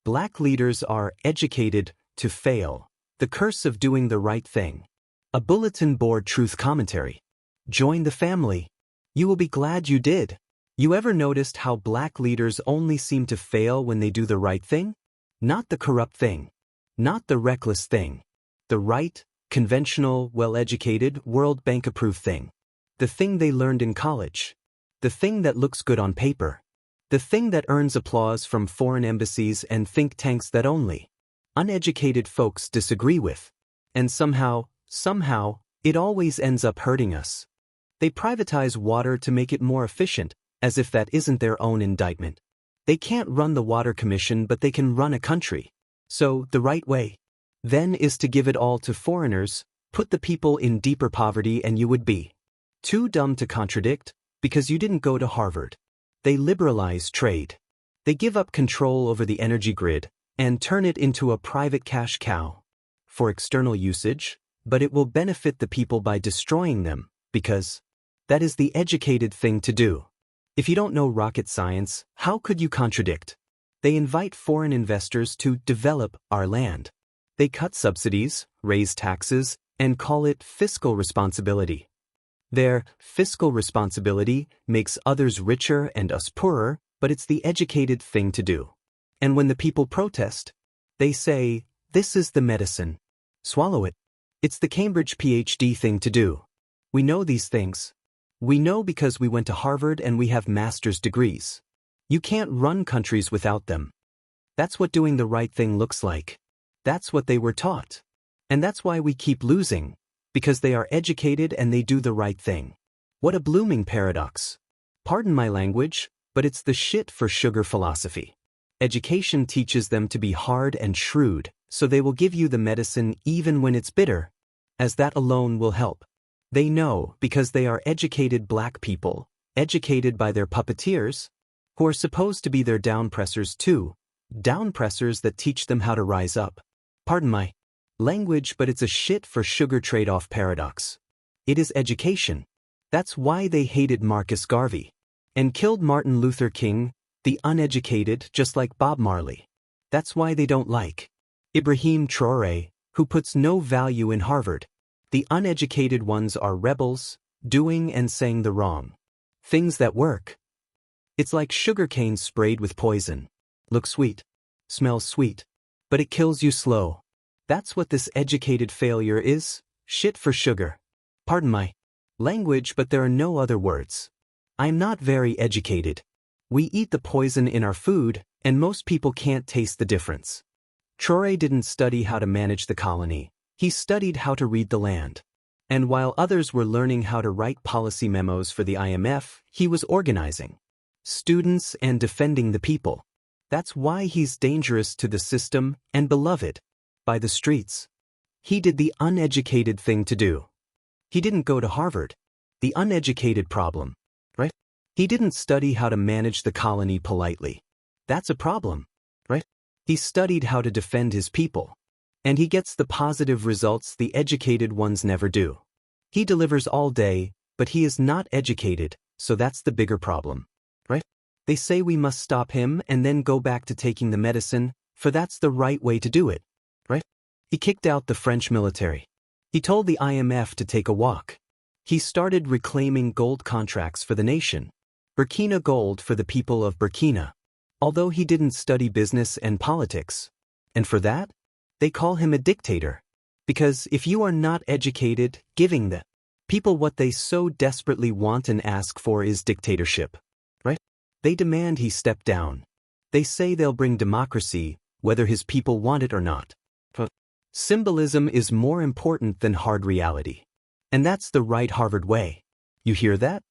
Black leaders are educated to fail. The curse of doing the right thing. A bulletin board truth commentary. Join the family. You will be glad you did. You ever noticed how black leaders only seem to fail when they do the right thing? Not the corrupt thing. Not the reckless thing. The right, conventional, well-educated, World Bank-approved thing. The thing they learned in college. The thing that looks good on paper. The thing that earns applause from foreign embassies and think tanks that only uneducated folks disagree with. And somehow, it always ends up hurting us. They privatize water to make it more efficient, as if that isn't their own indictment. They can't run the water commission, but they can run a country. So, the right way, then, is to give it all to foreigners, put the people in deeper poverty, and you would be too dumb to contradict, because you didn't go to Harvard. They liberalize trade. They give up control over the energy grid and turn it into a private cash cow for external usage, but it will benefit the people by destroying them, because that is the educated thing to do. If you don't know rocket science, how could you contradict? They invite foreign investors to develop our land. They cut subsidies, raise taxes, and call it fiscal responsibility. Their fiscal responsibility makes others richer and us poorer, but it's the educated thing to do. And when the people protest, they say, this is the medicine. Swallow it. It's the Cambridge PhD thing to do. We know these things. We know because we went to Harvard and we have master's degrees. You can't run countries without them. That's what doing the right thing looks like. That's what they were taught. And that's why we keep losing. Because they are educated and they do the right thing. What a blooming paradox. Pardon my language, but it's the shit for sugar philosophy. Education teaches them to be hard and shrewd, so they will give you the medicine even when it's bitter, as that alone will help. They know because they are educated black people, educated by their puppeteers, who are supposed to be their downpressers too, downpressers that teach them how to rise up. Pardon my language, but it's a shit for sugar trade-off paradox. It is education. That's why they hated Marcus Garvey and killed Martin Luther King, the uneducated, just like Bob Marley. That's why they don't like Ibrahim Traoré, who puts no value in Harvard. The uneducated ones are rebels, doing and saying the wrong things that work. It's like sugar cane sprayed with poison. Looks sweet, smells sweet, but it kills you slow. That's what this educated failure is, shit for sugar. Pardon my language, but there are no other words. I'm not very educated. We eat the poison in our food, and most people can't taste the difference. Traoré didn't study how to manage the colony. He studied how to read the land. And while others were learning how to write policy memos for the IMF, he was organizing students and defending the people. That's why he's dangerous to the system and beloved by the streets. He did the uneducated thing to do. He didn't go to Harvard. The uneducated problem, right? He didn't study how to manage the colony politely. That's a problem, right? He studied how to defend his people. And he gets the positive results the educated ones never do. He delivers all day, but he is not educated, so that's the bigger problem, right? They say we must stop him and then go back to taking the medicine, for that's the right way to do it, right? He kicked out the French military. He told the IMF to take a walk. He started reclaiming gold contracts for the nation. Burkina gold for the people of Burkina. Although he didn't study business and politics. And for that, they call him a dictator. Because if you are not educated, giving the people what they so desperately want and ask for is dictatorship, right? They demand he step down. They say they'll bring democracy, whether his people want it or not. But symbolism is more important than hard reality. And that's the right Harvard way. You hear that?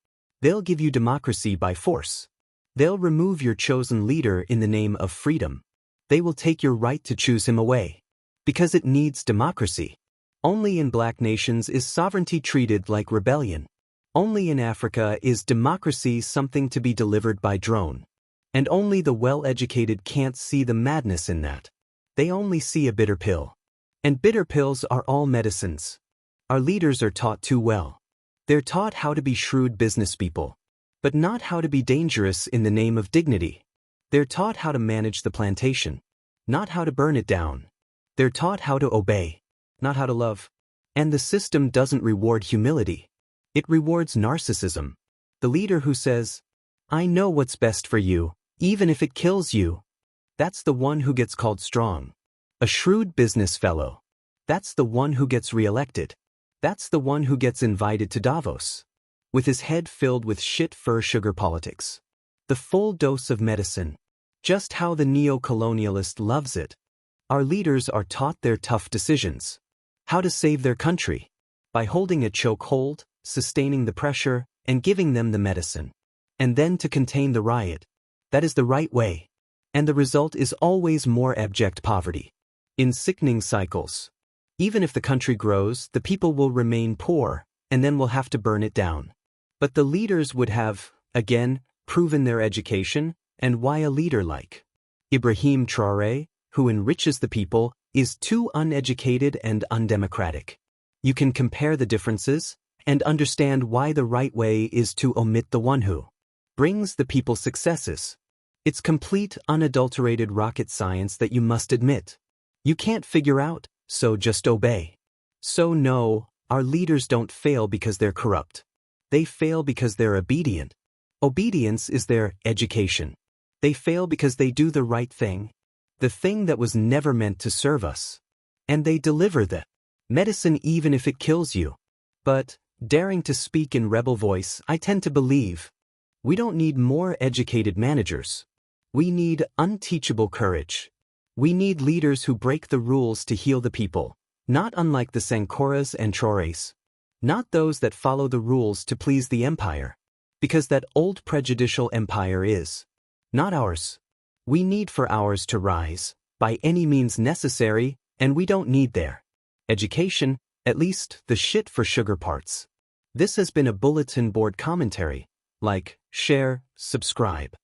They'll give you democracy by force. They'll remove your chosen leader in the name of freedom. They will take your right to choose him away. Because it needs democracy. Only in black nations is sovereignty treated like rebellion. Only in Africa is democracy something to be delivered by drone. And only the well-educated can't see the madness in that. They only see a bitter pill. And bitter pills are all medicines. Our leaders are taught too well. They're taught how to be shrewd business people, but not how to be dangerous in the name of dignity. They're taught how to manage the plantation, not how to burn it down. They're taught how to obey, not how to love. And the system doesn't reward humility. It rewards narcissism. The leader who says, "I know what's best for you, even if it kills you." That's the one who gets called strong. A shrewd business fellow. That's the one who gets reelected. That's the one who gets invited to Davos, with his head filled with shit fur sugar politics. The full dose of medicine. Just how the neo-colonialist loves it. Our leaders are taught their tough decisions. How to save their country. By holding a chokehold, sustaining the pressure, and giving them the medicine. And then to contain the riot. That is the right way. And the result is always more abject poverty. In sickening cycles. Even if the country grows, the people will remain poor, and then we'll have to burn it down. But the leaders would have, again, proven their education, and why a leader like Ibrahim Traoré, who enriches the people, is too uneducated and undemocratic. You can compare the differences, and understand why the right way is to omit the one who brings the people successes. It's complete, unadulterated rocket science that you must admit. You can't figure out, so just obey. So no, our leaders don't fail because they're corrupt. They fail because they're obedient. Obedience is their education. They fail because they do the right thing, the thing that was never meant to serve us. And they deliver the medicine even if it kills you. But, daring to speak in rebel voice, I tend to believe we don't need more educated managers. We need unteachable courage. We need leaders who break the rules to heal the people, not unlike the Sankoras and Traorés. Not those that follow the rules to please the empire, because that old prejudicial empire is not ours. We need for ours to rise, by any means necessary, and we don't need their education, at least the shit for sugar parts. This has been a bulletin board commentary. Like, share, subscribe.